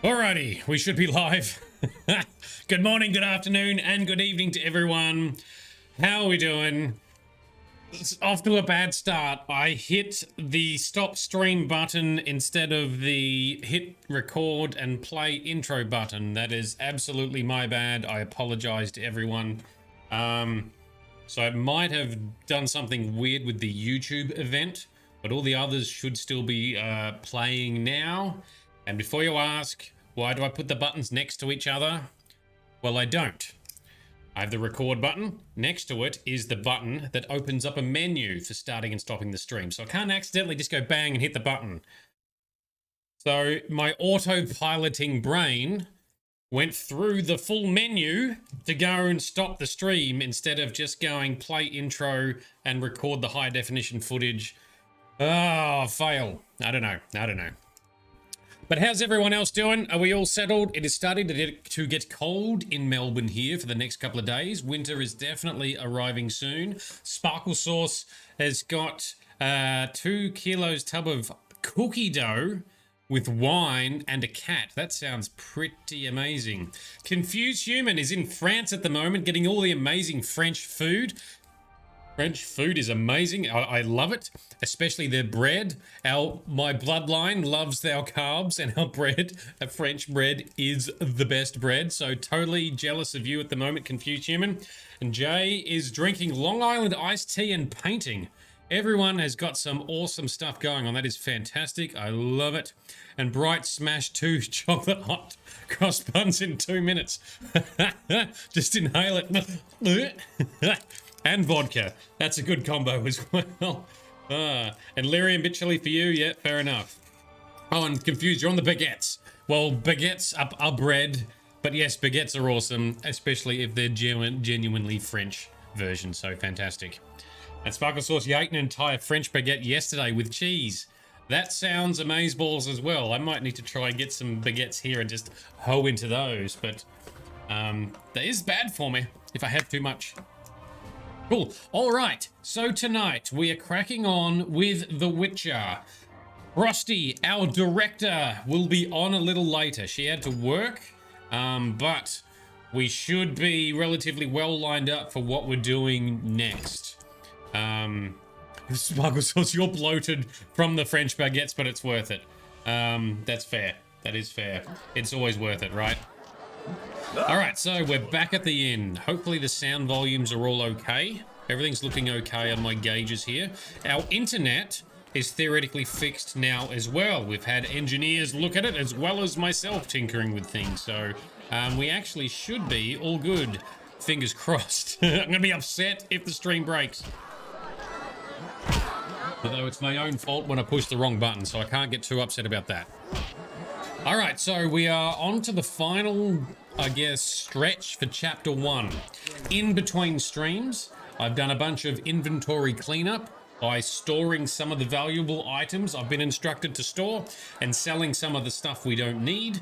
Alrighty, we should be live. Good morning, good afternoon, and good evening to everyone. How are we doing? It's off to a bad start. I hit the stop stream button instead of the hit record and play intro button. That is absolutely my bad. I apologize to everyone. So I might have done something weird with the YouTube event, but all the others should still be playing now. And before you ask, why do I put the buttons next to each other? Well, I don't. I have the record button. Next to it is the button that opens up a menu for starting and stopping the stream. So I can't accidentally just go bang and hit the button. So my autopiloting brain went through the full menu to go and stop the stream instead of just going play intro and record the high definition footage. Oh, fail. I don't know. But how's everyone else doing? Are we all settled? It is starting to get cold in Melbourne here for the next couple of days. Winter is definitely arriving soon. Sparkle Sauce has got 2 kilos tub of cookie dough with wine and a cat. That sounds pretty amazing. Confused Human is in France at the moment getting all the amazing French food. French food is amazing. I love it, especially their bread. My bloodline loves our carbs, and our bread, French bread, is the best bread. So totally jealous of you at the moment, Confused Human. And Jay is drinking Long Island iced tea and painting. Everyone has got some awesome stuff going on. That is fantastic. I love it. And Bright smashed 2 chocolate hot cross buns in 2 minutes. Just inhale it. And vodka. That's a good combo as well. And Lyrium bit chilly for you. Yeah, fair enough. Oh, and Confused, you're on the baguettes. Well, baguettes are bread. But yes, baguettes are awesome, especially if they're genuinely French versions. So fantastic. And Sparkle Sauce, you ate an entire French baguette yesterday with cheese. That sounds amazeballs as well. I might need to try and get some baguettes here and just hoe into those. But that is bad for me if I have too much. Cool. All right. So tonight we are cracking on with The Witcher. Frosty, our director, will be on a little later. She had to work, but we should be relatively well lined up for what we're doing next. Sparkle Sauce, you're bloated from the French baguettes, but it's worth it. That's fair. That is fair. It's always worth it, right? All right, so we're back at the inn. Hopefully the sound volumes are all okay. Everything's looking okay on my gauges here. Our internet is theoretically fixed now as well. We've had engineers look at it as well as myself tinkering with things. So we actually should be all good. Fingers crossed. I'm going to be upset if the stream breaks. Although it's my own fault when I push the wrong button, so I can't get too upset about that. All right, so we are on to the final, I guess, stretch for Chapter 1. In between streams, I've done a bunch of inventory cleanup by storing some of the valuable items I've been instructed to store and selling some of the stuff we don't need.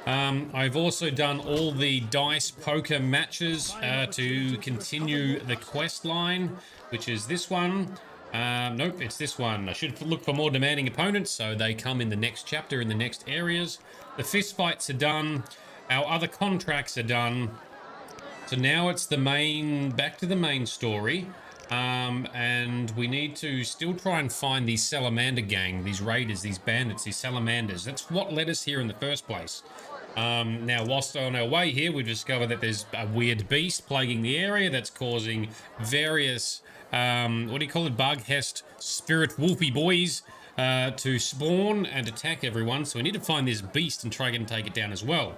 I've also done all the dice poker matches to continue the quest line, which is this one. Nope, it's this one. I should look for more demanding opponents, so they come in the next chapter, in the next areas. The fist fights are done. Our other contracts are done. So now it's the back to the main story. And we need to still try and find the salamander gang, these raiders, these bandits, these salamanders. That's what led us here in the first place. Now, whilst on our way here, we discovered that there's a weird beast plaguing the area that's causing various... what do you call it? ๊vəhɛd spirit wolfy boys to spawn and attack everyone. So we need to find this beast and try and take it down as well.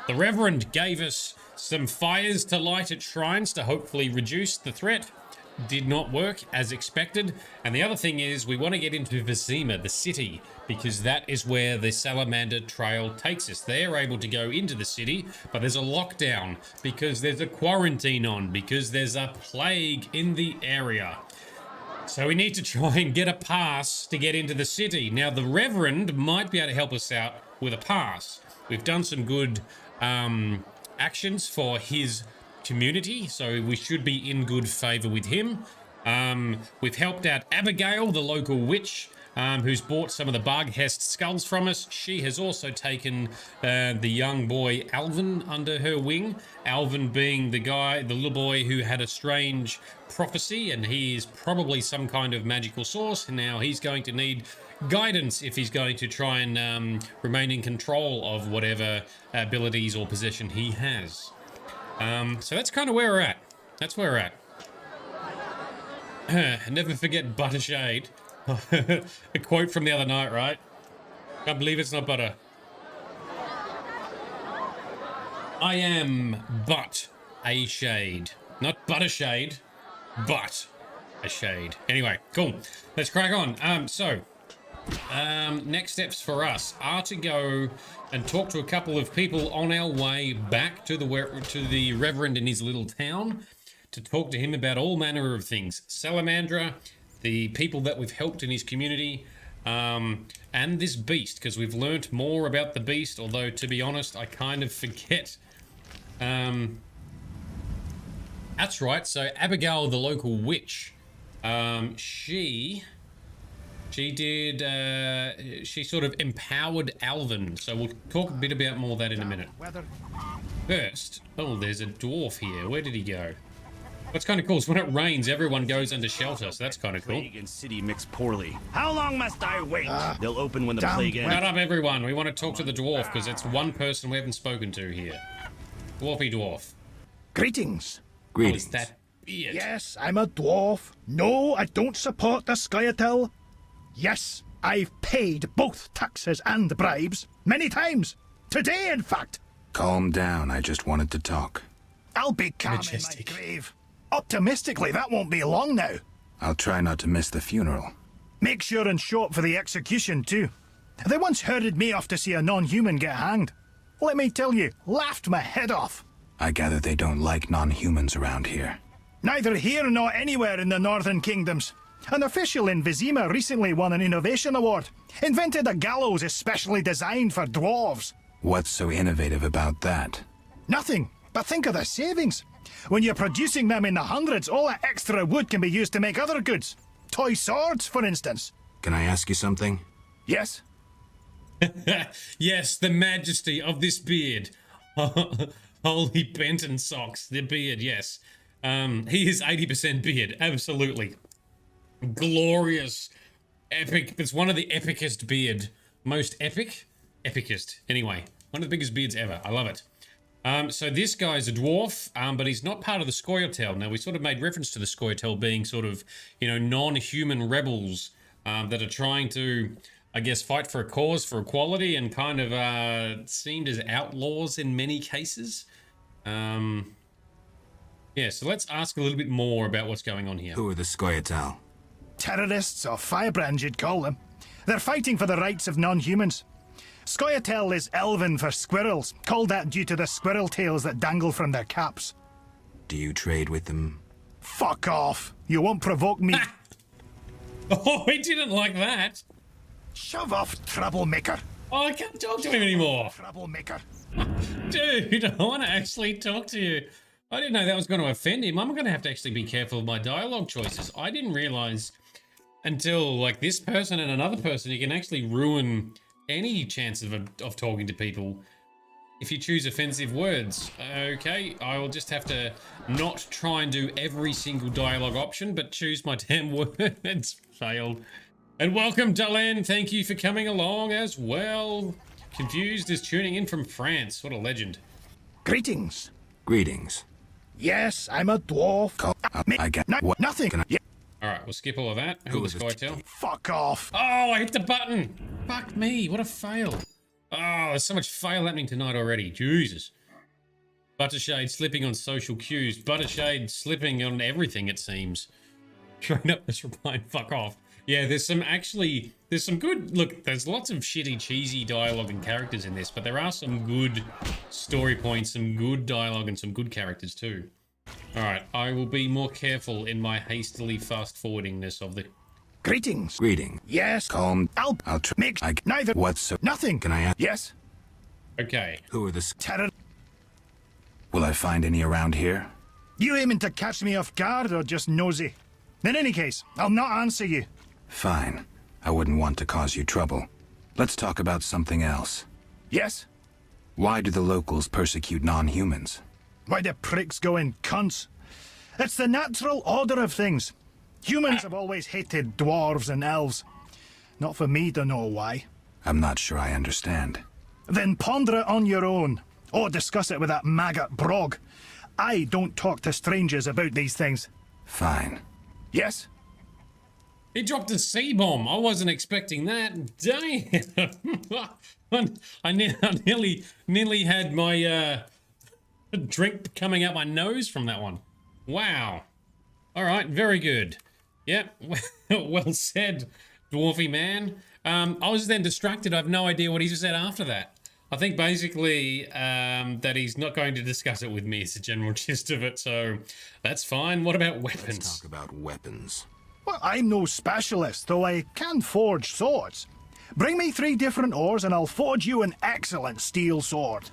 The Reverend gave us some fires to light at shrines to hopefully reduce the threat. Did not work as expected. And the other thing is we want to get into Vesemir, the city, because that is where the salamander trail takes us. They're able to go into the city, but there's a lockdown because there's a quarantine on, because there's a plague in the area. So we need to try and get a pass to get into the city. Now, the Reverend might be able to help us out with a pass. We've done some good actions for his community, so we should be in good favor with him. We've helped out Abigail, the local witch, who's bought some of the ÄvÄhɛd skulls from us. She has also taken the young boy Alvin under her wing. Alvin being the little boy who had a strange prophecy, and he is probably some kind of magical source. And now he's going to need guidance if he's going to try and remain in control of whatever abilities or possession he has. So that's kind of where we're at. That's where we're at. Never forget ÄvÄhɛd. A quote from the other night, right? Can't believe it's not butter. I am but a shade. Not ÄvÄhɛd, but a shade. Anyway, cool. Let's crack on. Next steps for us are to go and talk to a couple of people on our way back to the Reverend in his little town to talk to him about all manner of things. Salamandra, the people that we've helped in his community, and this beast, because we've learnt more about the beast, although, to be honest, I kind of forget. That's right, so Abigail, the local witch, she sort of empowered Alvin, so we'll talk a bit about more of that in a minute. First, oh, there's a dwarf here. Where did he go? What's kind of cool is when it rains, everyone goes under shelter, so that's kind of cool. Plague and city mix poorly. How long must I wait? They'll open when the plague ends. Shut up, everyone. We want to talk to the dwarf, because it's one person we haven't spoken to here. Dwarfy dwarf. Greetings. Greetings. Oh, that beard. Yes, I'm a dwarf. No, I don't support the Scoia'tael. Yes, I've paid both taxes and bribes many times. Today, in fact. Calm down, I just wanted to talk. I'll be calm Majestic. in my grave. Optimistically, that won't be long now. I'll try not to miss the funeral. Make sure and show up for the execution, too. They once herded me off to see a non-human get hanged. Let me tell you, laughed my head off. I gather they don't like non-humans around here. Neither here nor anywhere in the Northern Kingdoms. An official in Vesemir recently won an innovation award. Invented a gallows especially designed for dwarves. What's so innovative about that? Nothing, but think of the savings. When you're producing them in the hundreds, all that extra wood can be used to make other goods. Toy swords, for instance. Can I ask you something? Yes? Yes, the majesty of this beard. Holy Benton socks. The beard, yes. He is 80% beard, absolutely. Glorious. Epic. It's one of the epicest beard. Most epic? Epicest. Anyway, one of the biggest beards ever. I love it. So this guy's a dwarf, but he's not part of the Scoia'tael. Now, we sort of made reference to the Scoia'tael being sort of, non-human rebels that are trying to, I guess, fight for a cause, for equality, and kind of seemed as outlaws in many cases. Yeah, so let's ask a little bit more about what's going on here. Who are the Scoia'tael? Terrorists, or firebrands you'd call them. They're fighting for the rights of non-humans. Scoia'tael is Elven for squirrels, called that due to the squirrel tails that dangle from their caps. Do you trade with them? Fuck off. You won't provoke me. Oh, he didn't like that. Shove off, troublemaker. Oh, I can't talk to him anymore. Troublemaker. Dude, I want to actually talk to you. I didn't know that was going to offend him. I'm going to have to actually be careful of my dialogue choices. I didn't realize until, like, this person and another person, you can actually ruin any chance of talking to people if you choose offensive words. Okay, I will just have to not try and do every single dialogue option, but choose my damn words. Failed. And welcome, Dandelion. Thank you for coming along as well. Confused is tuning in from France. What a legend. Greetings. Greetings. Yes, I'm a dwarf. I get nothing. Alright, we'll skip all of that. Who was Scoia'tael? Fuck off. Oh, I hit the button. Fuck me, what a fail. Oh, there's so much fail happening tonight already. Jesus. ÄvÄhɛd slipping on social cues. ÄvÄhɛd slipping on everything, it seems. Straight up just replying, fuck off. Yeah, there's some good, look, there's lots of shitty, cheesy dialogue and characters in this, but there are some good story points, some good dialogue, and some good characters too. Alright, I will be more careful in my hastily fast-forwardingness of the... Greetings. Greeting. Yes. Calm. I'll make neither. What's so... Nothing. Can I ask? Yes. Okay. Who are the... Terror. Will I find any around here? You aiming to catch me off guard or just nosy? In any case, I'll not answer you. Fine. I wouldn't want to cause you trouble. Let's talk about something else. Yes? Why do the locals persecute non-humans? Why do pricks go in cunts? It's the natural order of things. Humans have always hated dwarves and elves. Not for me to know why. I'm not sure I understand. Then ponder it on your own. Or discuss it with that maggot Brog. I don't talk to strangers about these things. Fine. Yes? He dropped a C-bomb. I wasn't expecting that. Damn. I nearly had my drink coming out my nose from that one. Wow. All right, very good. Yep, well said, dwarfy man. I was then distracted. I have no idea what he said after that. I think basically that he's not going to discuss it with me. It's the general gist of it, so that's fine. What about weapons? Let's talk about weapons. Well, I'm no specialist, though I can forge swords. Bring me 3 different ores and I'll forge you an excellent steel sword.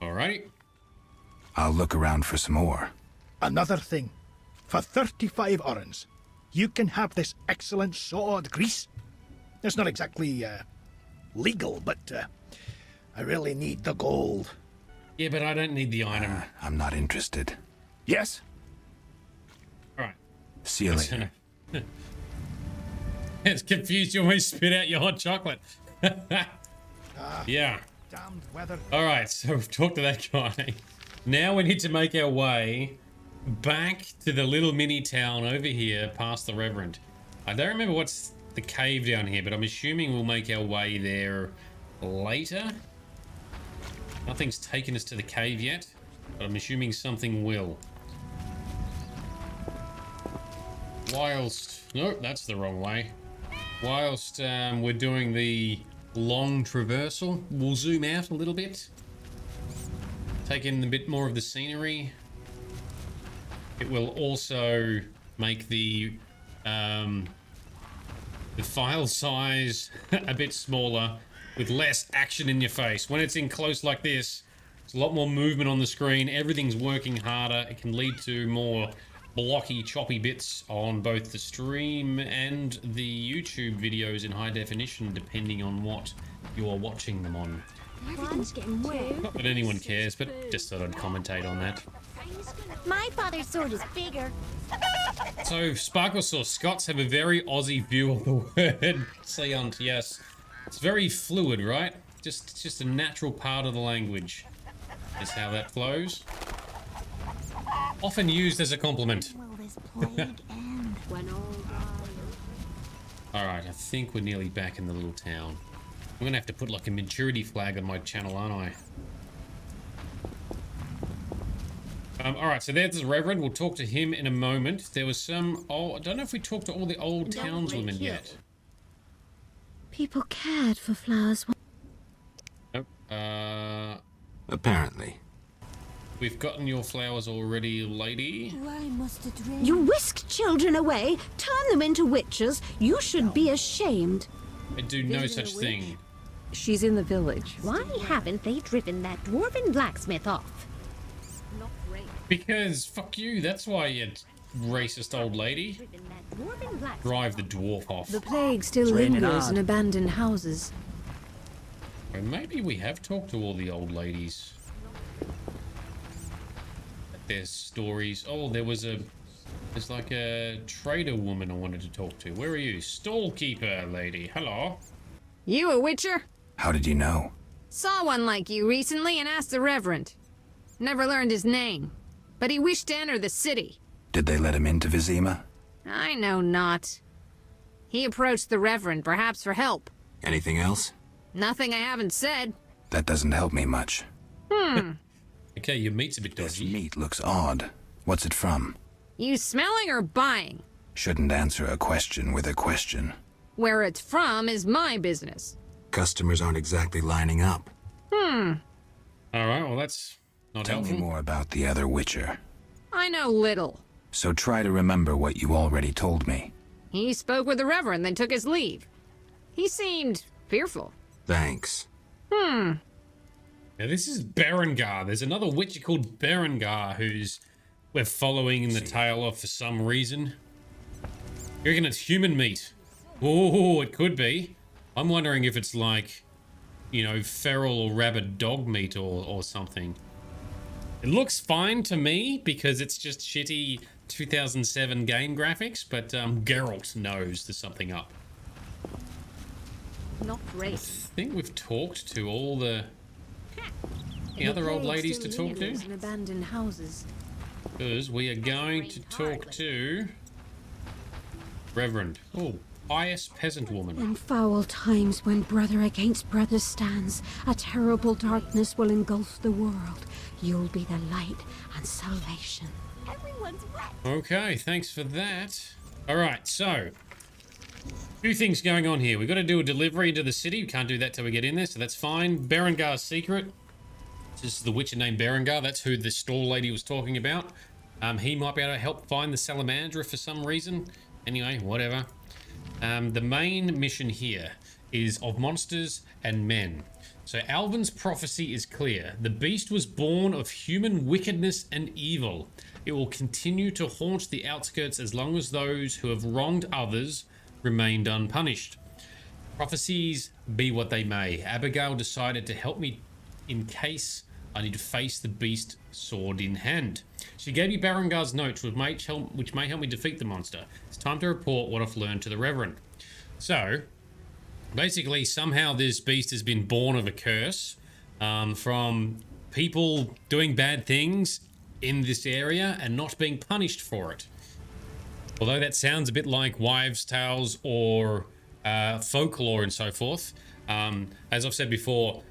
Alrighty. I'll look around for some more. Another thing. For 35 orens, you can have this excellent sword, Grease. It's not exactly legal, but I really need the gold. Yeah, but I don't need the item. I'm not interested. Yes? Alright. See you later. It's confused. You almost spit out your hot chocolate. Yeah. Damned weather. Alright, so we've talked to that guy. Now we need to make our way back to the little mini town over here past the Reverend. I don't remember what's the cave down here, but I'm assuming we'll make our way there later. Nothing's taken us to the cave yet, but I'm assuming something will. Whilst... Nope, that's the wrong way. Whilst we're doing the long traversal, we'll zoom out a little bit. Take in a bit more of the scenery. It will also make the file size a bit smaller with less action in your face. When it's in close like this, it's a lot more movement on the screen. Everything's working harder. It can lead to more blocky, choppy bits on both the stream and the YouTube videos in high definition, depending on what you're watching them on. Everything's getting wet. Not that anyone cares, but just thought I'd commentate on that. My father's sword is bigger. So, Sparkle Sauce, Scots have a very Aussie view of the word seant, yes. It's very fluid, right? It's just a natural part of the language. Is how that flows. Often used as a compliment. Will this plague end? When all Alright, I think we're nearly back in the little town. I'm gonna have to put like a maturity flag on my channel, aren't I? Alright, so there's the Reverend. We'll talk to him in a moment. There was some... Oh, I don't know if we talked to all the old townswomen yet. People cared for flowers. Nope. Apparently. We've gotten your flowers already, lady. Why must it rain? You whisk children away, turn them into witches. You should be ashamed. I do no such thing. She's in the village. Why haven't they driven that dwarven blacksmith off? Because, fuck you, that's why you racist old lady. Drive the dwarf off. The plague still lingers in abandoned houses. Or maybe we have talked to all the old ladies. There's stories. Oh, there's like a trader woman I wanted to talk to. Where are you? Stallkeeper lady. Hello. You a witcher? How did you know? Saw one like you recently and asked the Reverend. Never learned his name, but he wished to enter the city. Did they let him into Vesemir? I know not. He approached the Reverend, perhaps for help. Anything else? Nothing I haven't said. That doesn't help me much. Okay, your meat's a bit This dodgy. meat looks odd. What's it from? You smelling or buying? Shouldn't answer a question with a question. Where it's from is my business. Customers aren't exactly lining up. Alright, well that's not Tell helpful. me more about the other Witcher. I know little. So try to remember what you already told me. He spoke with the Reverend, then took his leave. He seemed fearful. Thanks. Now this is Berengar. There's another witcher called Berengar who's we're following in the tail of for some reason. You reckon it's human meat? Oh, it could be. I'm wondering if it's like, you know, feral or rabid dog meat or something. It looks fine to me because it's just shitty 2007 game graphics, but Geralt knows there's something up. Not great. I think we've talked to all the other old ladies to talk to. In abandoned houses. Because we are going to talk to Reverend. Oh, pious peasant woman. In foul times when brother against brother stands, a terrible darkness will engulf the world. You'll be the light and salvation. Everyone's wet. Okay, thanks for that. All right, so two things going on here. We've got to do a delivery into the city. We can't do that till we get in there, so that's fine. Berengar's secret. This is the witcher named Berengar. That's who the stall lady was talking about. He might be able to help find the Salamandra for some reason. Anyway, whatever. The main mission here is of monsters and men. So Alvin's prophecy is clear. The beast was born of human wickedness and evil. It will continue to haunt the outskirts as long as those who have wronged others remained unpunished. Prophecies be what they may. Abigail decided to help me in case I need to face the beast sword in hand. She gave me Berengar's notes, which may help me defeat the monster. It's time to report what I've learned to the Reverend. So, basically, somehow this beast has been born of a curse from people doing bad things in this area and not being punished for it. Although that sounds a bit like wives' tales or folklore and so forth. As I've said before,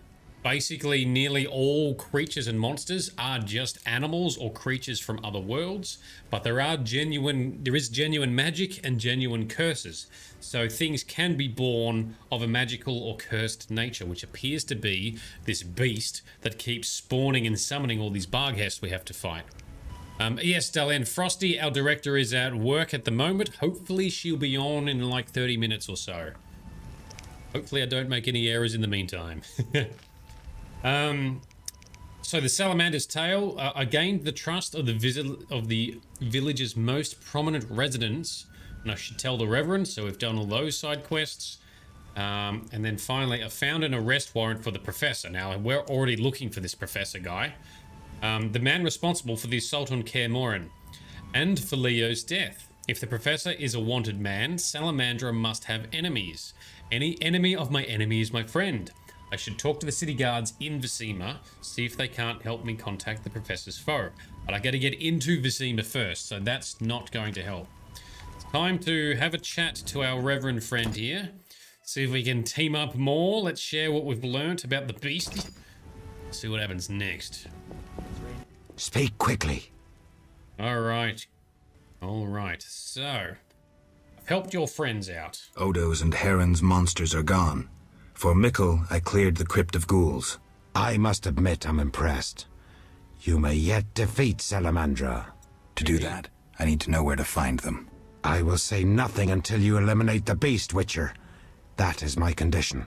basically nearly all creatures and monsters are just animals or creatures from other worlds, but there is genuine magic and genuine curses. So things can be born of a magical or cursed nature, which appears to be this beast that keeps spawning and summoning all these Barghests we have to fight. Yes, Dalen, Frosty, our director, is at work at the moment. Hopefully she'll be on in like 30 minutes or so. Hopefully I don't make any errors in the meantime. So the Salamander's Tale, I gained the trust of the village's most prominent residents, and I should tell the Reverend, so we've done all those side quests. And then finally, I found an arrest warrant for the Professor. Now, we're already looking for this Professor guy. The man responsible for the assault on kä mʲin, and for Leo's death. If the Professor is a wanted man, Salamandra must have enemies. Any enemy of my enemy is my friend. I should talk to the city guards in Vesemir, see if they can't help me contact the Professor's foe. But I gotta get into Vesemir first, so that's not going to help. It's time to have a chat to our Reverend friend here. See if we can team up more. Let's share what we've learnt about the beast. See what happens next. Speak quickly. Alright. Alright, so I've helped your friends out. Odo's and Heron's monsters are gone. For Mikkel, I cleared the Crypt of Ghouls. I must admit I'm impressed. You may yet defeat Salamandra. To do that, I need to know where to find them. I will say nothing until you eliminate the beast, Witcher. That is my condition.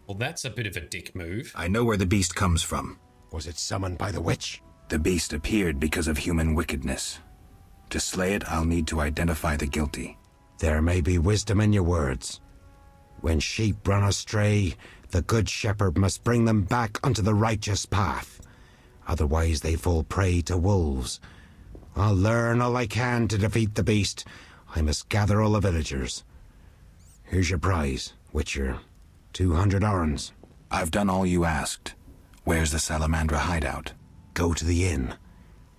Well, that's a bit of a dick move. I know where the beast comes from. Was it summoned by the witch? The beast appeared because of human wickedness. To slay it, I'll need to identify the guilty. There may be wisdom in your words. When sheep run astray, the good shepherd must bring them back onto the righteous path. Otherwise they fall prey to wolves. I'll learn all I can to defeat the beast. I must gather all the villagers. Here's your prize, Witcher. 200 orens. I've done all you asked. Where's the Salamandra hideout? Go to the inn,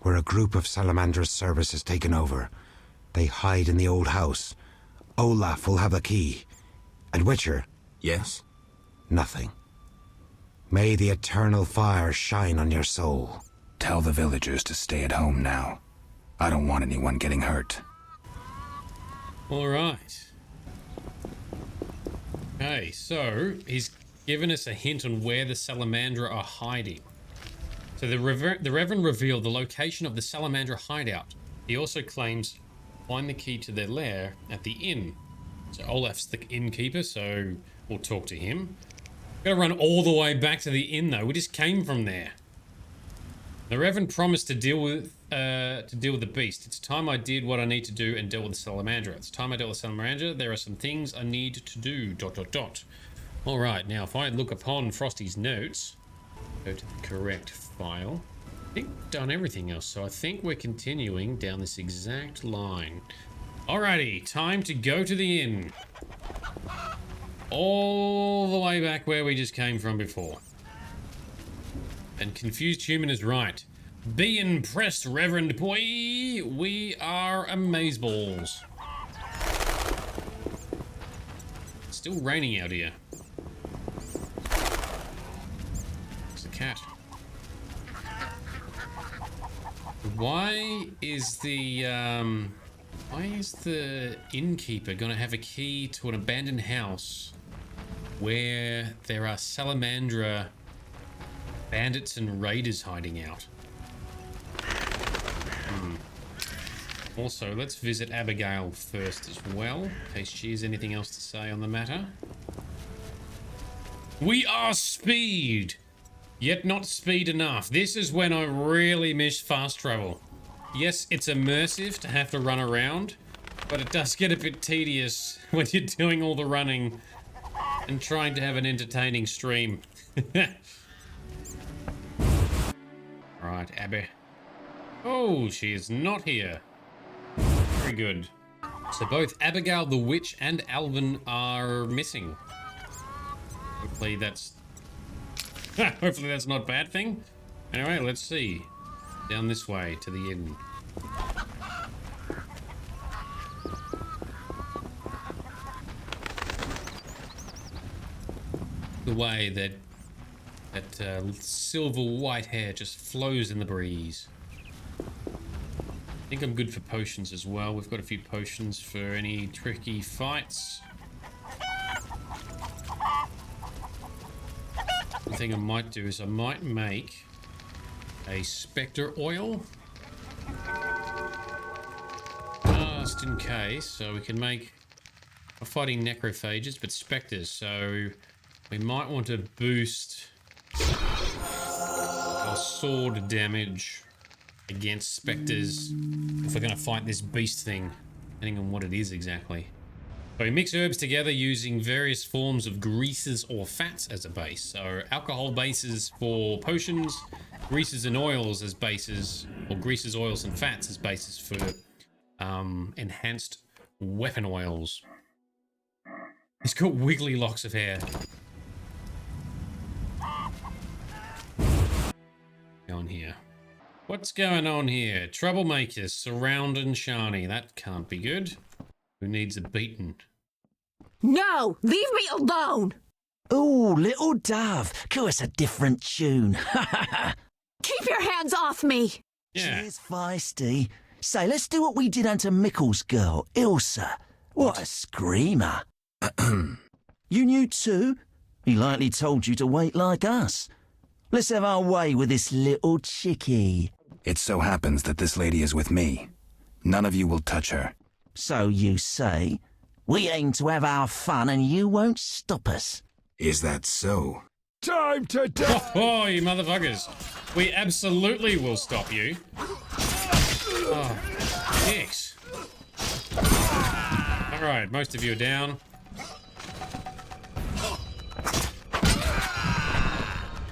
where a group of Salamandra's service has taken over. They hide in the old house. Olaf will have the key. And Witcher? Yes? Nothing. May the eternal fire shine on your soul. Tell the villagers to stay at home now. I don't want anyone getting hurt. Alright. Okay, so he's given us a hint on where the Salamandra are hiding. So the Reverend revealed the location of the Salamandra hideout. He also claims find the key to their lair at the inn. So Olaf's the innkeeper, so we'll talk to him. Gotta run all the way back to the inn though. We just came from there. The Reverend promised to deal with to deal with the beast. It's time I did what I need to do and dealt with the salamander. It's time I dealt with the salamander. There are some things I need to do. ... All right, now if I look upon Frosty's notes, go to the correct file. I think we've done everything else, so I think we're continuing down this exact line. Alrighty, time to go to the inn. All the way back where we just came from before. And Confused Human is right. Be impressed, Reverend Boy. We are amazeballs. It's still raining out here. It's a cat. Why is the innkeeper gonna have a key to an abandoned house where there are salamandra bandits and raiders hiding out? Also, let's visit Abigail first as well, in case she has anything else to say on the matter. We are speed, yet not speed enough. This is when I really miss fast travel. Yes, it's immersive to have to run around, but it does get a bit tedious when you're doing all the running and trying to have an entertaining stream. Right, Abby. Oh, she is not here. Very good. So both Abigail the Witch and Alvin are missing. Hopefully that's... hopefully that's not a bad thing. Anyway, let's see. Down this way to the inn. The way that silver white hair just flows in the breeze. I think I'm good for potions as well. We've got a few potions for any tricky fights. The thing I might do is I might make a spectre oil. Just in case, so we can make... We're fighting necrophages, but spectres, so we might want to boost our sword damage against spectres if we're going to fight this beast thing, depending on what it is exactly. So we mix herbs together using various forms of greases or fats as a base. So alcohol bases for potions, greases and oils as bases, or greases, oils and fats as bases for enhanced weapon oils. He's got wiggly locks of hair. On here. What's going on here? Troublemakers surrounding Shani. That can't be good. Who needs a beating? No! Leave me alone! Oh, little dove. Cue us a different tune. Keep your hands off me! Yeah. Cheers, feisty. Say, let's do what we did unto Mickle's girl, Ilsa. What a screamer. You knew too? He likely told you to wait like us. Let's have our way with this little chickie. It so happens that this lady is with me. None of you will touch her. So you say? We aim to have our fun and you won't stop us. Is that so? Time to die! Oh, you motherfuckers. We absolutely will stop you. Oh, dicks. Alright, most of you are down.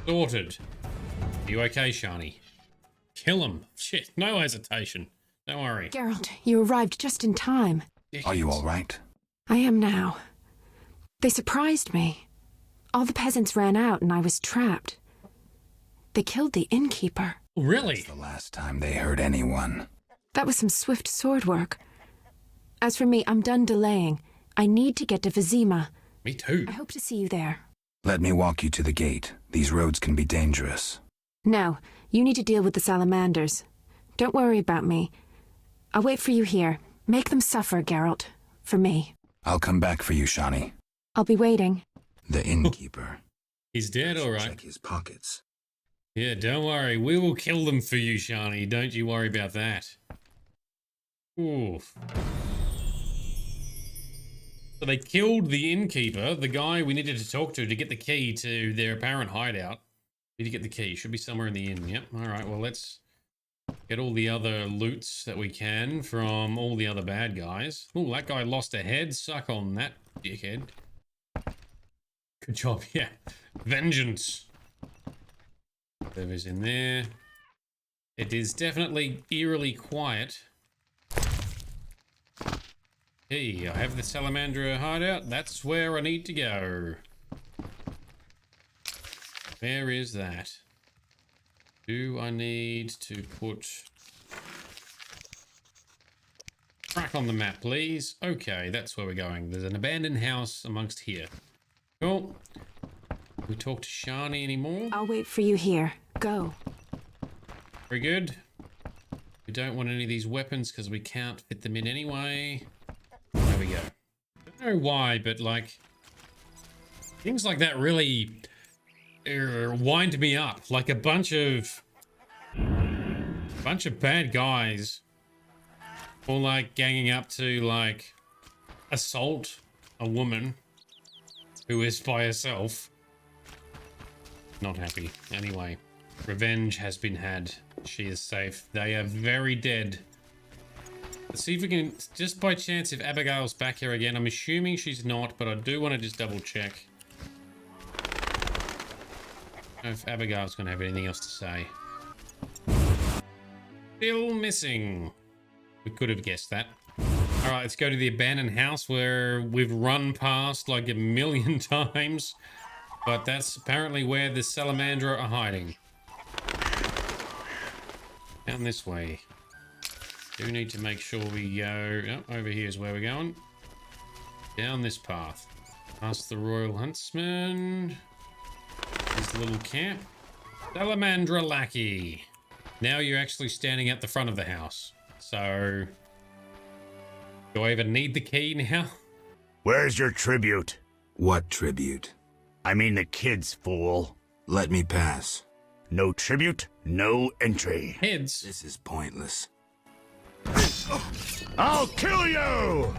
Sorted. Are you okay, Shani? Kill him. Shit, no hesitation. Don't worry. Geralt, you arrived just in time. Are you all right? I am now. They surprised me. All the peasants ran out and I was trapped. They killed the innkeeper. Really? It's the last time they hurt anyone. That was some swift sword work. As for me, I'm done delaying. I need to get to Vesemir. Me too. I hope to see you there. Let me walk you to the gate. These roads can be dangerous. No, you need to deal with the salamanders. Don't worry about me. I'll wait for you here. Make them suffer, Geralt. For me. I'll come back for you, Shani. I'll be waiting. The innkeeper. He's dead, alright. Check his pockets. Yeah, don't worry. We will kill them for you, Shani. Don't you worry about that. Oof. So they killed the innkeeper, the guy we needed to talk to get the key to their apparent hideout. Need to get the key. Should be somewhere in the inn. Yep. Alright, well, let's Get all the other loots that we can from all the other bad guys. Oh, that guy lost a head. Suck on that, dickhead. Good job, yeah. Vengeance. Whatever's in there. It is definitely eerily quiet. Hey, I have the Salamandra hideout. That's where I need to go. Where is that? Do I need to put track on the map, please? Okay, that's where we're going. There's an abandoned house amongst here. Cool. We talk to Shani anymore? I'll wait for you here. Go. Very good. We don't want any of these weapons because we can't fit them in anyway. There we go. I don't know why, but like things like that really wind me up. Like a bunch of bad guys all like ganging up to like assault a woman who is by herself. Not happy. Anyway, revenge has been had. She is safe. They are very dead. Let's see if we can, just by chance, if Abigail's back here again. I'm assuming she's not, but I do want to just double check. I don't know if Abigail's going to have anything else to say. Still missing. We could have guessed that. All right, let's go to the abandoned house where we've run past like a million times. But that's apparently where the Salamandra are hiding. Down this way. Do need to make sure we go... Oh, over here is where we're going. Down this path. Past the Royal Huntsman. There's the little camp. Salamandra Lackey. Now you're actually standing at the front of the house. So... do I even need the key now? Where's your tribute? What tribute? I mean the kids, fool. Let me pass. No tribute, no entry. Heads. This is pointless. I'll kill you!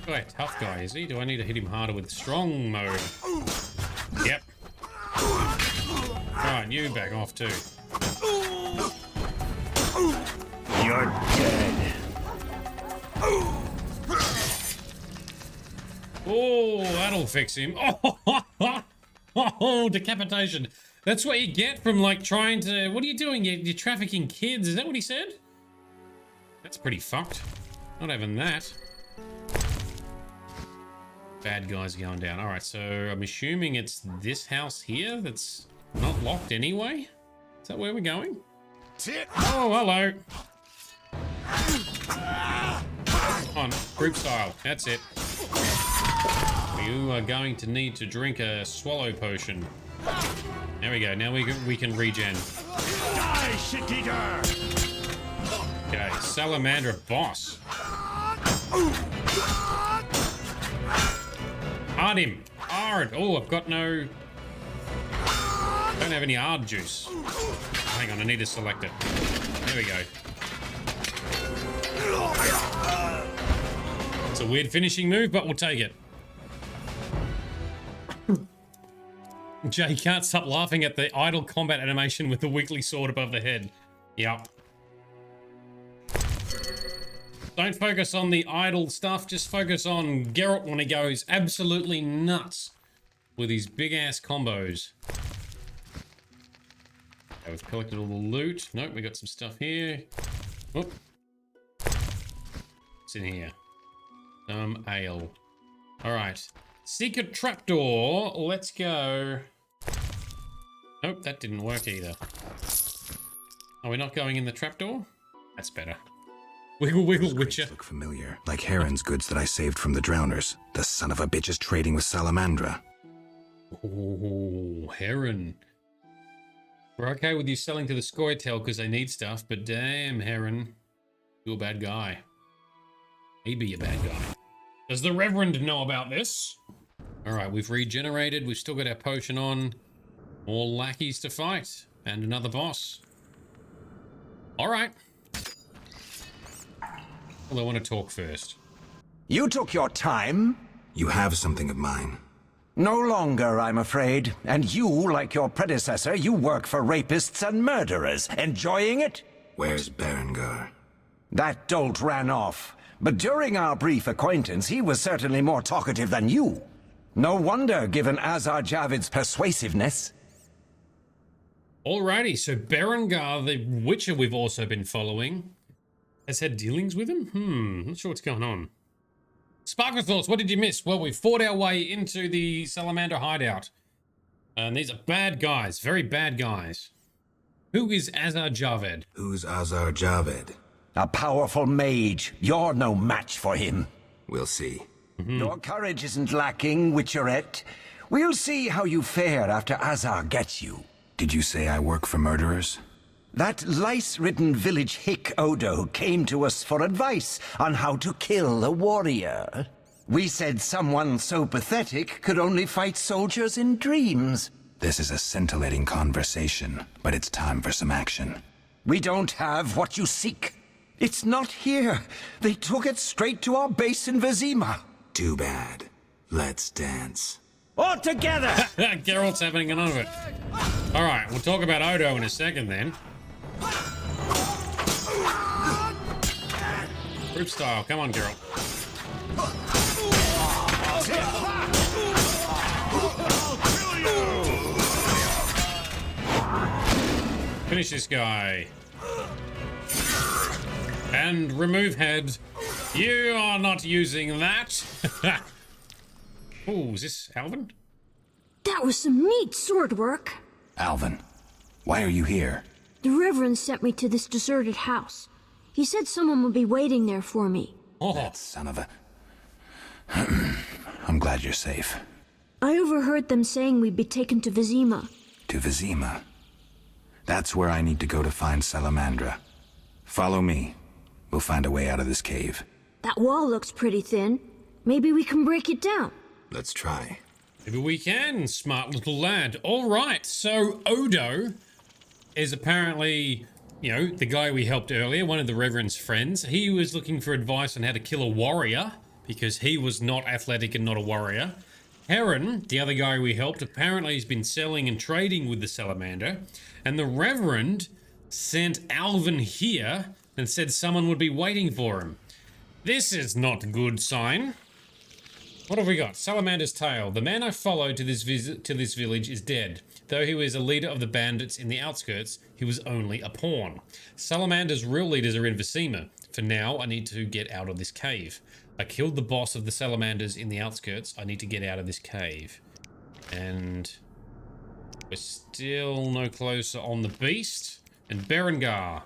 Quite tough guy, is he? Do I need to hit him harder with strong mode? Yep. Alright, you back off too. You're dead. Oh, that'll fix him. Oh, decapitation. That's what you get from like trying to... What are you doing? You're trafficking kids. Is that what he said? That's pretty fucked. Not having that. Bad guys going down. All right, so I'm assuming it's this house here that's not locked anyway. Is that where we're going? Oh, hello. On, group style. That's it. You are going to need to drink a swallow potion. There we go. Now we can regen. Die, shit-eater! Okay, Salamandra boss. Hard him. Hard. Oh, I've got no... don't have any hard juice. Hang on, I need to select it. There we go. It's a weird finishing move, but we'll take it. Jay can't stop laughing at the idle combat animation with the weekly sword above the head. Yep. Don't focus on the idle stuff, just focus on Geralt when he goes absolutely nuts with his big-ass combos. Okay, we've collected all the loot. Nope, we got some stuff here. Whoop. What's in here? Some ale. Alright. Secret trapdoor. Let's go. Nope, that didn't work either. Are we not going in the trapdoor? That's better. Wiggle, wiggle, Witcher. Look familiar. Like Heron's goods that I saved from the drowners. The son of a bitch is trading with Salamandra. Oh, Heron. We're okay with you selling to the Scoia'tael because they need stuff, but damn, Heron. You're a bad guy. Maybe a bad guy. Does the Reverend know about this? Alright, we've regenerated. We've still got our potion on. More lackeys to fight. And another boss. Alright. Well, I want to talk first. You took your time. You have something of mine. No longer, I'm afraid. And you, like your predecessor, you work for rapists and murderers. Enjoying it? Where's Berengar? That dolt ran off. But during our brief acquaintance, he was certainly more talkative than you. No wonder, given Azar Javed's persuasiveness. Alrighty, so Berengar, the Witcher we've also been following, has had dealings with him? Not sure what's going on. Sparkle Thoughts, what did you miss? Well, we fought our way into the Salamander hideout. And these are bad guys, very bad guys. Who is Azar Javed? Who's Azar Javed? A powerful mage. You're no match for him. We'll see. Your courage isn't lacking, ˈvʲɛd. We'll see how you fare after Azar gets you. Did you say I work for murderers? That lice-ridden village hick Odo came to us for advice on how to kill a warrior. We said someone so pathetic could only fight soldiers in dreams. This is a scintillating conversation, but it's time for some action. We don't have what you seek. It's not here. They took it straight to our base in Vesemir. Too bad. Let's dance. All together! Geralt's having none of it. Alright, we'll talk about Odo in a second then. Group style, come on, Geralt. Finish this guy. And remove head. You are not using that. Oh, is this Alvin? That was some neat sword work. Alvin, why are you here? The Reverend sent me to this deserted house. He said someone would be waiting there for me. Oh. That son of a... I'm glad you're safe. I overheard them saying we'd be taken to Vesemir. To Vesemir? That's where I need to go to find Salamandra. Follow me. We'll find a way out of this cave. That wall looks pretty thin. Maybe we can break it down. Let's try. Maybe we can, smart little lad. All right, so Odo is apparently, you know, the guy we helped earlier, one of the Reverend's friends. He was looking for advice on how to kill a warrior because he was not athletic and not a warrior. Heron, the other guy we helped, apparently has been selling and trading with the Salamander. And the Reverend sent Alvin here and said someone would be waiting for him. This is not a good sign. What have we got? Salamander's tale. The man I followed to this village is dead. Though he was a leader of the bandits in the outskirts, he was only a pawn. Salamander's real leaders are in Vesemir. For now, I need to get out of this cave. I killed the boss of the Salamanders in the outskirts. I need to get out of this cave. And we're still no closer on the beast. And Berengar.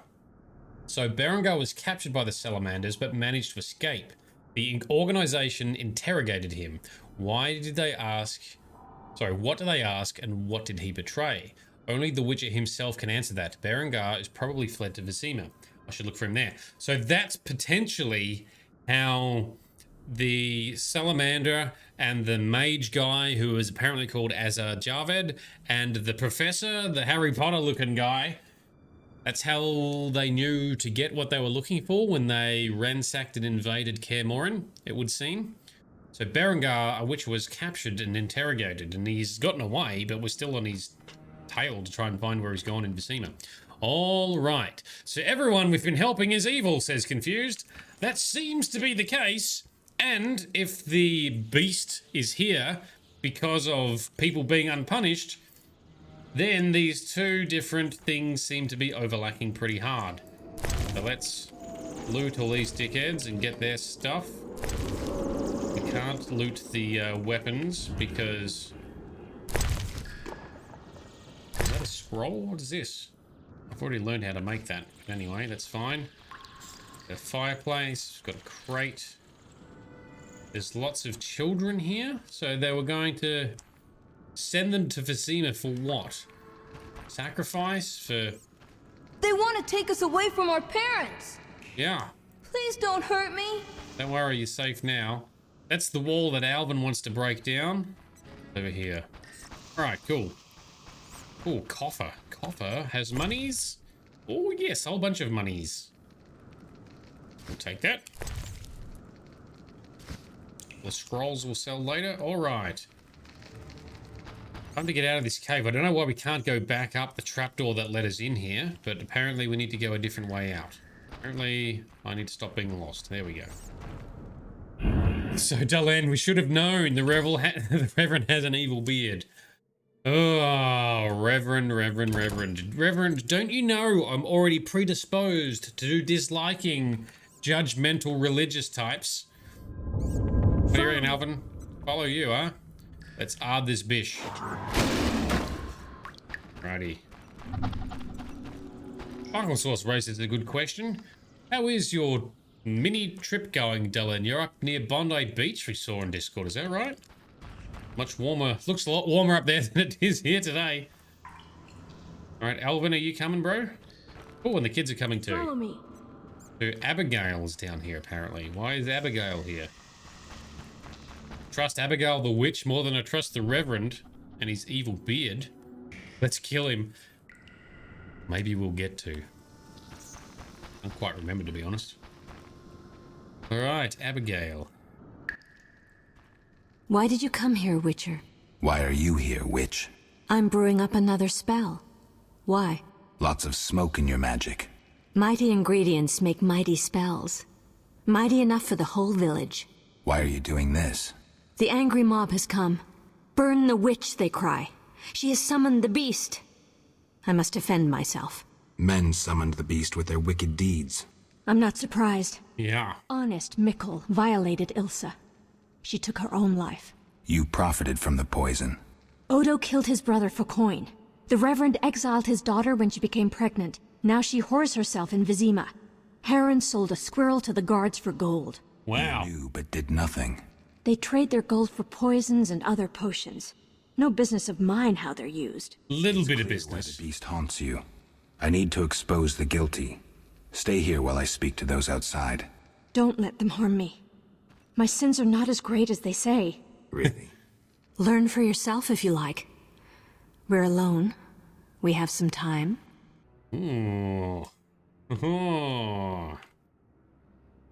So Berengar was captured by the Salamanders, but managed to escape. The organization interrogated him. What do they ask, and what did he betray? Only the Witcher himself can answer that. Berengar is probably fled to Vesemir. I should look for him there. So that's potentially how the Salamander and the mage guy, who is apparently called Azar Javed, and the professor, the Harry Potter looking guy, that's how they knew to get what they were looking for when they ransacked and invaded kä mʲin, it would seem. So Berengar, a witch, was captured and interrogated, and he's gotten away, but we're still on his tail to try and find where he's gone in Vesemir. All right. So everyone we've been helping is evil, says Confused. That seems to be the case. And if the beast is here because of people being unpunished, then these two different things seem to be overlapping pretty hard. So let's loot all these dickheads and get their stuff. We can't loot the weapons because... Is that a scroll? What is this? I've already learned how to make that. But anyway, that's fine. A fireplace, got a crate. There's lots of children here. So they were going to send them to Vesemir for what? Sacrifice for... They want to take us away from our parents. Yeah. Please don't hurt me. Don't worry, you're safe now. That's the wall that Alvin wants to break down. Over here. Alright, cool. Oh, coffer. Coffer has monies. Oh, yes, a whole bunch of monies. We'll take that. The scrolls will sell later. Alright. Time to get out of this cave. I don't know why we can't go back up the trapdoor that let us in here, but apparently we need to go a different way out. Apparently I need to stop being lost. There we go. So, Dalen, we should have known the Reverend has an evil beard. Oh, Reverend, don't you know I'm already predisposed to disliking judgmental religious types? What do you reckon, Alvin? Follow you, huh? Let's add this bish. Righty. Final source race is a good question. How is your mini trip going, Dylan? You're up near Bondi Beach we saw on Discord, is that right? Much warmer. Looks a lot warmer up there than it is here today. Alright, Alvin, are you coming, bro? Oh, and the kids are coming too. Follow me. So Abigail's down here, apparently. Why is Abigail here? Trust Abigail the witch more than I trust the Reverend and his evil beard. Let's kill him. Maybe we'll get to. I don't quite remember, to be honest. Alright, Abigail. Why did you come here, Witcher? Why are you here, witch? I'm brewing up another spell. Why? Lots of smoke in your magic. Mighty ingredients make mighty spells. Mighty enough for the whole village. Why are you doing this? The angry mob has come. Burn the witch, they cry. She has summoned the beast. I must defend myself. Men summoned the beast with their wicked deeds. I'm not surprised. Yeah. Honest Mikkel violated Ilsa. She took her own life. You profited from the poison. Odo killed his brother for coin. The Reverend exiled his daughter when she became pregnant. Now she whores herself in Vesemir. Heron sold a squirrel to the guards for gold. Wow. You knew but did nothing. They trade their gold for poisons and other potions. No business of mine how they're used. Little bit of Why business. the beast haunts you. I need to expose the guilty. Stay here while I speak to those outside. Don't let them harm me. My sins are not as great as they say. Really? Learn for yourself if you like. We're alone. We have some time. Ooh. Oh.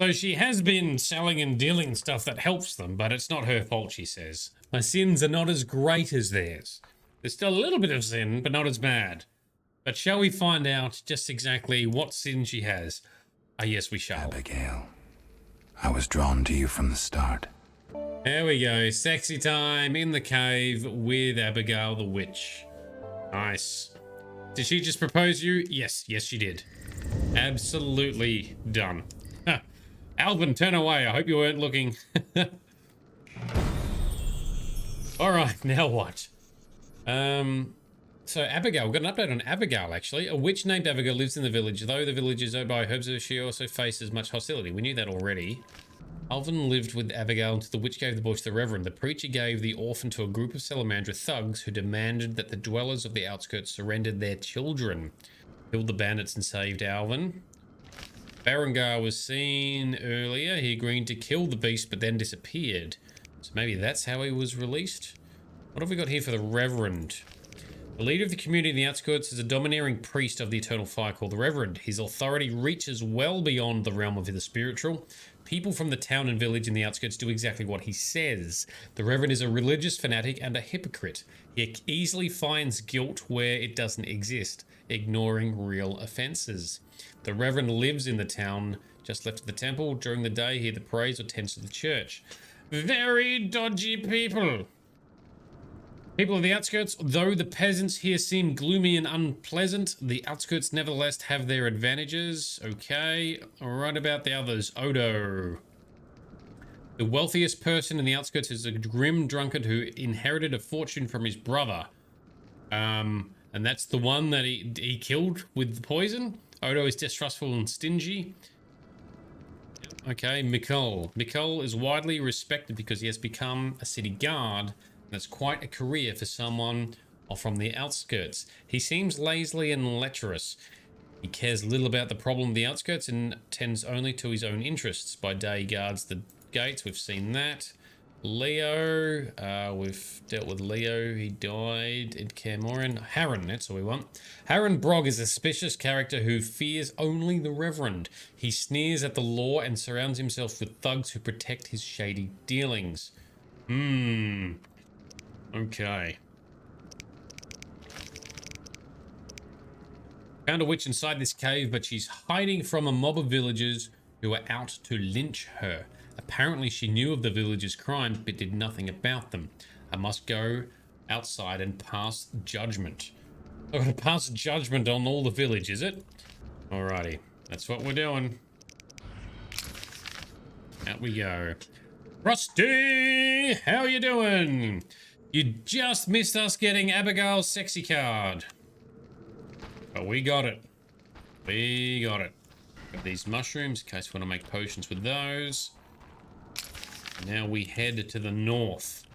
So she has been selling and dealing stuff that helps them, but it's not her fault, she says. My sins are not as great as theirs. There's still a little bit of sin, but not as bad. But shall we find out just exactly what sin she has? Ah, yes, we shall. Abigail, I was drawn to you from the start. There we go. Sexy time in the cave with Abigail the witch. Nice. Did she just propose you? Yes, she did. Absolutely done. Huh. Alvin, turn away. I hope you weren't looking. Alright, now what? So Abigail, we've got an update on Abigail actually. A witch named Abigail lives in the village. Though the village is owned by herbs, she also faces much hostility. We knew that already. Alvin lived with Abigail until the witch gave the boy to the Reverend. The preacher gave the orphan to a group of Salamandra thugs who demanded that the dwellers of the outskirts surrendered their children. Killed the bandits and saved Alvin. Berengar was seen earlier. He agreed to kill the beast but then disappeared. So maybe that's how he was released? What have we got here for the Reverend? The leader of the community in the outskirts is a domineering priest of the eternal fire called the Reverend. His authority reaches well beyond the realm of the spiritual. People from the town and village in the outskirts do exactly what he says. The Reverend is a religious fanatic and a hypocrite. He easily finds guilt where it doesn't exist, ignoring real offenses. The Reverend lives in the town, just left of the temple. During the day, he either prays or tends to the church. Very dodgy people. People of the outskirts, though the peasants here seem gloomy and unpleasant, the outskirts nevertheless have their advantages. Okay, right about the others. Odo. The wealthiest person in the outskirts is a grim drunkard who inherited a fortune from his brother. And that's the one that he killed with the poison. Odo is distrustful and stingy. Okay, Mikkel. Mikkel is widely respected because he has become a city guard. That's quite a career for someone from the outskirts. He seems lazily and lecherous. He cares little about the problem of the outskirts and tends only to his own interests. By day, he guards the gates. We've seen that. Leo. We've dealt with Leo. He died in Kaer Morhen. Harren, that's what we want. Harren Brog is a suspicious character who fears only the Reverend. He sneers at the law and surrounds himself with thugs who protect his shady dealings. Okay. Found a witch inside this cave, but she's hiding from a mob of villagers who are out to lynch her. Apparently she knew of the villagers' crimes, but did nothing about them. I must go outside and pass judgment. I've got to pass judgment on all the village, is it? Alrighty, that's what we're doing. Out we go. Rusty, how you doing? You just missed us getting Abigail's sexy card. But we got it. We got it. Got these mushrooms in case we want to make potions with those. Now we head to the north.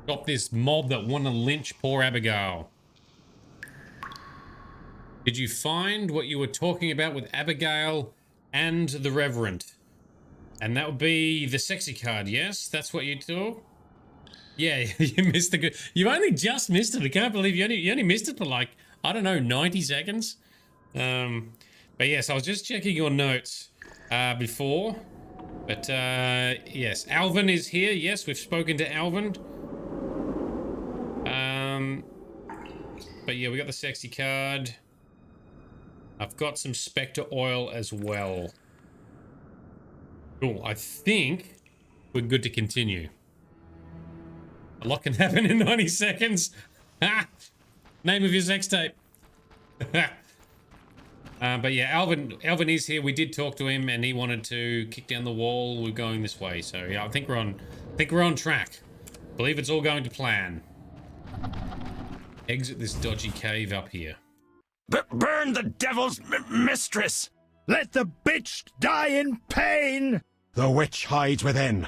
Got this mob that want to lynch poor Abigail. Did you find what you were talking about with Abigail and the Reverend? And that would be the sexy card, yes? That's what you do? Yeah, you missed the good. You only just missed it. I can't believe you only missed it for like, I don't know, 90 seconds. But yes, I was just checking your notes before. But yes, Alvin is here. Yes, we've spoken to Alvin. But yeah, we got the sexy card. I've got some Spectre oil as well. Cool, I think we're good to continue. A lot can happen in 90 seconds. Ha! Name of your sex tape. But yeah, Alvin is here. We did talk to him, and he wanted to kick down the wall. We're going this way, so yeah, I think we're on track. Believe it's all going to plan. Exit this dodgy cave up here. Burn the devil's mistress! Let the bitch die in pain! The witch hides within.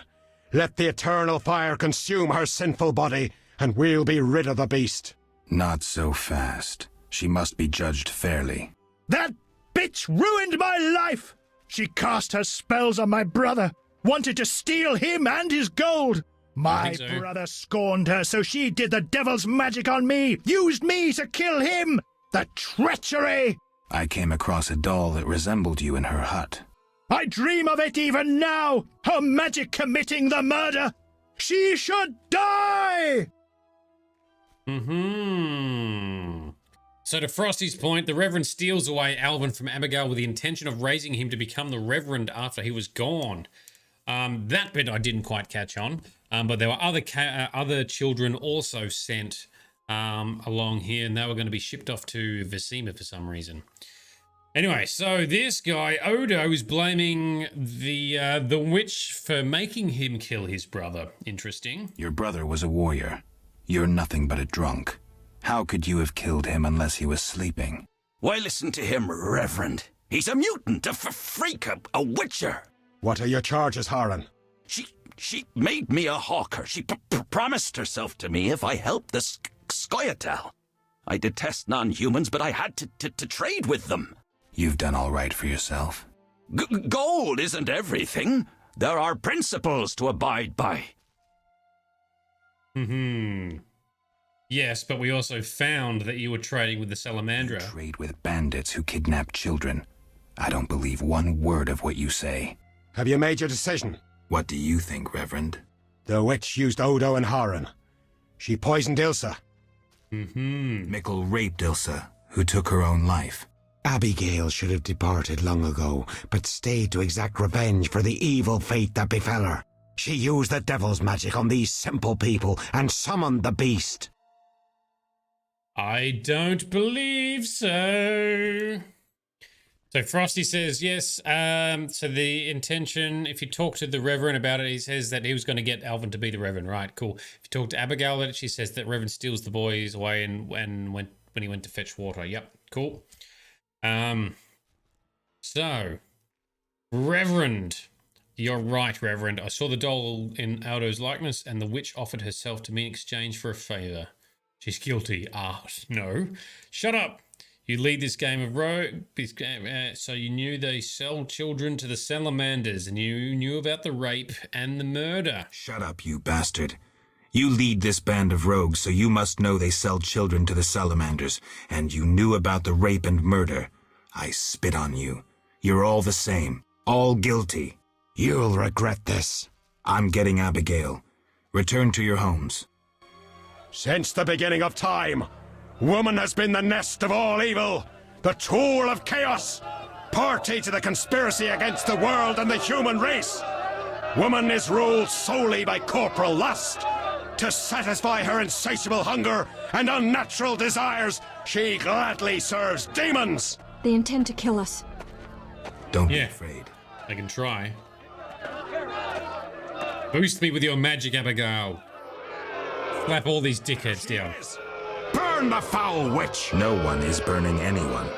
Let the eternal fire consume her sinful body, and we'll be rid of the beast. Not so fast. She must be judged fairly. That bitch ruined my life! She cast her spells on my brother, wanted to steal him and his gold. My brother scorned her, so she did the devil's magic on me, used me to kill him! The treachery! I came across a doll that resembled you in her hut. I dream of it even now! Her magic committing the murder! She should die! So to Frosty's point, the Reverend steals away Alvin from Abigail with the intention of raising him to become the Reverend after he was gone. That bit I didn't quite catch on, but there were other children also sent along here, and they were going to be shipped off to Vesemir for some reason. Anyway, so this guy, Odo, is blaming the witch for making him kill his brother. Interesting. Your brother was a warrior. You're nothing but a drunk. How could you have killed him unless he was sleeping? Why listen to him, Reverend? He's a mutant, a freak, a witcher. What are your charges, Haran? She made me a hawker. She promised herself to me if I helped the Scoia'tael. I detest non-humans, but I had to trade with them. You've done all right for yourself. Gold isn't everything. There are principles to abide by. Yes, but we also found that you were trading with the Salamandra. You trade with bandits who kidnap children. I don't believe one word of what you say. Have you made your decision? What do you think, Reverend? The witch used Odo and Haran. She poisoned Ilsa. Mikkel raped Ilsa, who took her own life. Abigail should have departed long ago, but stayed to exact revenge for the evil fate that befell her. She used the devil's magic on these simple people and summoned the beast. I don't believe so. So Frosty says yes. So the intention, if you talk to the Reverend about it, he says that he was going to get Alvin to be the Reverend. Right, cool. If you talk to Abigail about it, she says that Reverend steals the boys away and when he went to fetch water. Yep, cool. So Reverend, you're right, Reverend. I saw the doll in Aldo's likeness, and the witch offered herself to me in exchange for a favor. She's guilty. No. Shut up. You lead this game of rogue, so you knew they sell children to the salamanders, and you knew about the rape and the murder. Shut up, you bastard. You lead this band of rogues, so you must know they sell children to the salamanders, and you knew about the rape and murder. I spit on you. You're all the same. All guilty. You'll regret this. I'm getting Abigail. Return to your homes. Since the beginning of time, woman has been the nest of all evil. the tool of chaos, party to the conspiracy against the world and the human race. Woman is ruled solely by corporal lust. To satisfy her insatiable hunger and unnatural desires, she gladly serves demons. They intend to kill us. Don't be afraid. I can try. Boost me with your magic, Abigail. Slap all these dickheads down. Burn the foul witch! No one is burning anyone.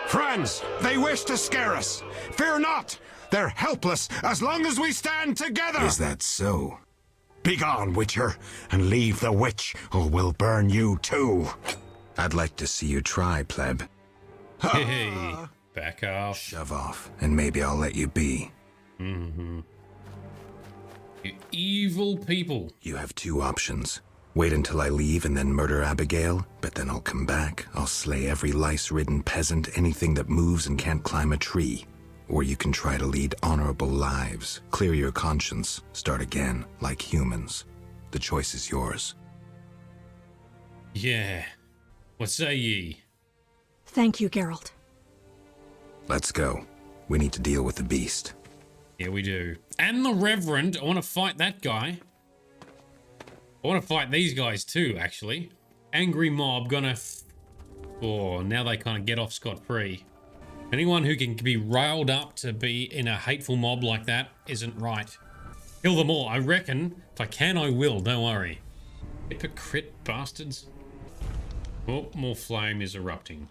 Friends, they wish to scare us. Fear not. They're helpless as long as we stand together. Is that so? Begone, Witcher, and leave the witch, or we'll burn you too. I'd like to see you try, pleb. Hey, back off. Shove off, and maybe I'll let you be. Mm-hmm. You evil people. You have two options. Wait until I leave and then murder Abigail, but then I'll come back. I'll slay every lice-ridden peasant, anything that moves and can't climb a tree. Or you can try to lead honorable lives, clear your conscience, start again, like humans. The choice is yours. Yeah. What say ye? Thank you, Geralt. Let's go. We need to deal with the beast. Yeah, we do. And the Reverend. I want to fight that guy. I want to fight these guys too, actually. Angry mob gonna... Oh, now they kind of get off scot-free. Anyone who can be riled up to be in a hateful mob like that isn't right. Kill them all. I reckon. If I can, I will. Don't worry. Hypocrite bastards. Oh, more flame is erupting.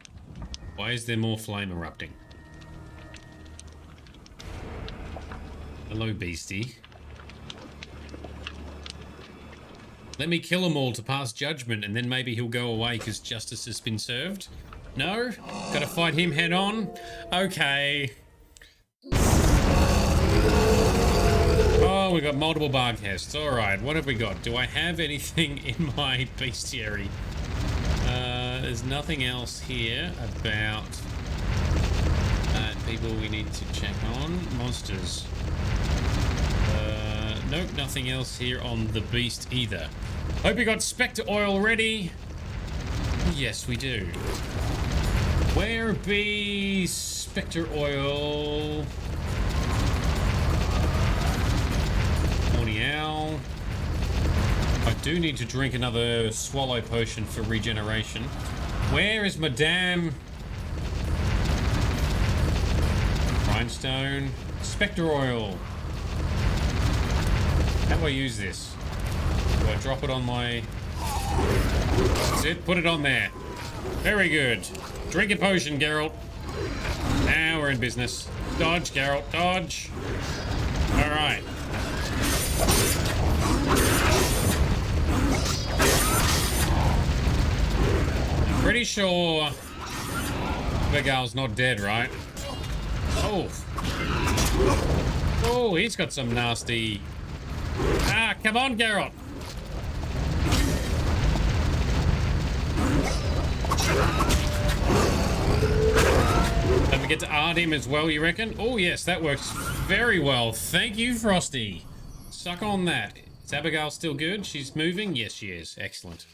Why is there more flame erupting? Hello, beastie. Let me kill them all to pass judgment, and then maybe he'll go away because justice has been served. No? Gotta fight him head on? Okay. Oh, we got multiple bar tests. Alright, what have we got? Do I have anything in my bestiary? There's nothing else here about people we need to check on. Monsters. Nope, nothing else here on the beast either. Hope you got Spectre oil ready. Yes, we do. Where be Spectre oil? Horny owl. I do need to drink another swallow potion for regeneration. Where is Madame? Rhinestone. Spectre oil. How do I use this? Do I drop it on my... That's it, put it on there. Very good. Drink a potion, Geralt. Now we're in business. Dodge, Geralt, dodge. Alright. Pretty sure Abigail's not dead, right? Oh. Oh, he's got some nasty... Ah, come on, Geralt. Don't forget to ard him as well, you reckon? Oh, yes, that works very well. Thank you, Frosty. Suck on that. Is Abigail still good? She's moving? Yes, she is. Excellent.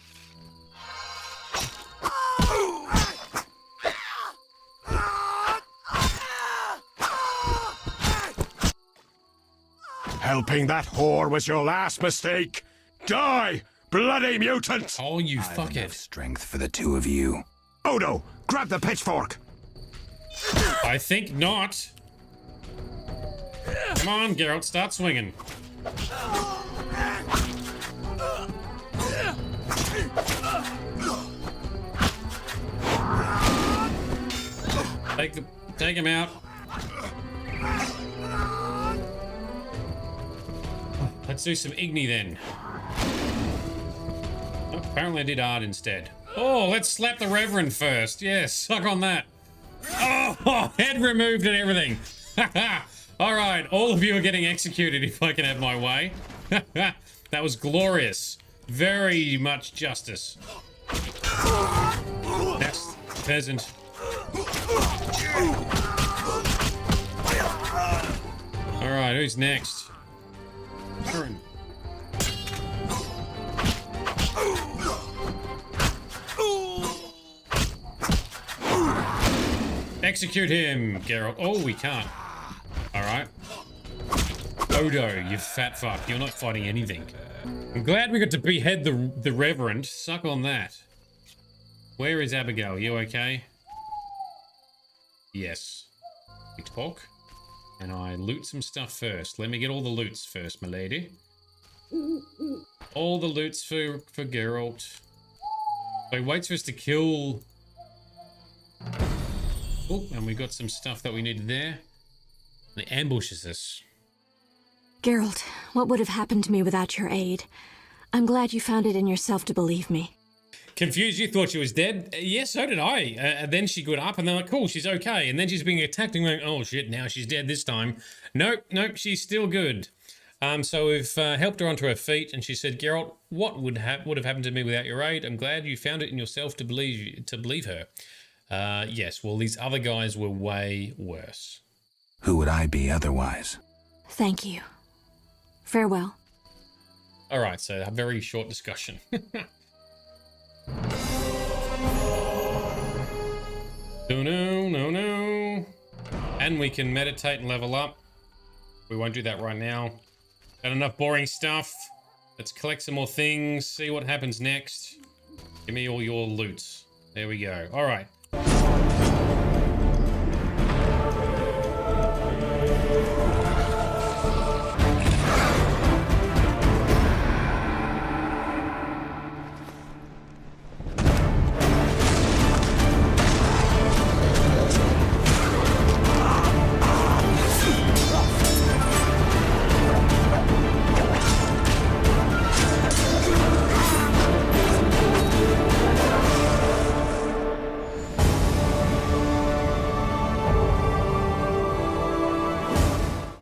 Helping that whore was your last mistake. Die, bloody mutant! Oh, you fuck it. Strength for the two of you. Odo, grab the pitchfork. I think not. Come on, Geralt, start swinging. Take him out. Let's do some Igni then. Oh, apparently I did art instead. Oh, let's slap the Reverend first. Yes, suck on that. Oh, head removed and everything. All right, all of you are getting executed if I can have my way. That was glorious. Very much justice. Next, peasant. All right, who's next? Turn. Execute him, Geralt. Oh, we can't. Alright. Odo, you fat fuck. You're not fighting anything. I'm glad we got to behead the Reverend. Suck on that. Where is Abigail? You okay? Yes. Talk. And I loot some stuff first. Let me get all the loots first, my lady. All the loots for Geralt. So he waits for us to kill... Oh, and we got some stuff that we needed there. And it ambushes us. Geralt, what would have happened to me without your aid? I'm glad you found it in yourself to believe me. Confused, you thought she was dead? Yes, so did I. And then she got up and they're like, cool, she's okay. And then she's being attacked and going, oh shit, now she's dead this time. Nope, she's still good. So we've helped her onto her feet and she said, Geralt, what would have happened to me without your aid? I'm glad you found it in yourself to believe her. Yes, well, these other guys were way worse. Who would I be otherwise? Thank you. Farewell. All right, so a very short discussion. No. And we can meditate and level up. We won't do that right now. Got enough boring stuff. Let's collect some more things, see what happens next. Give me all your loots. There we go. All right.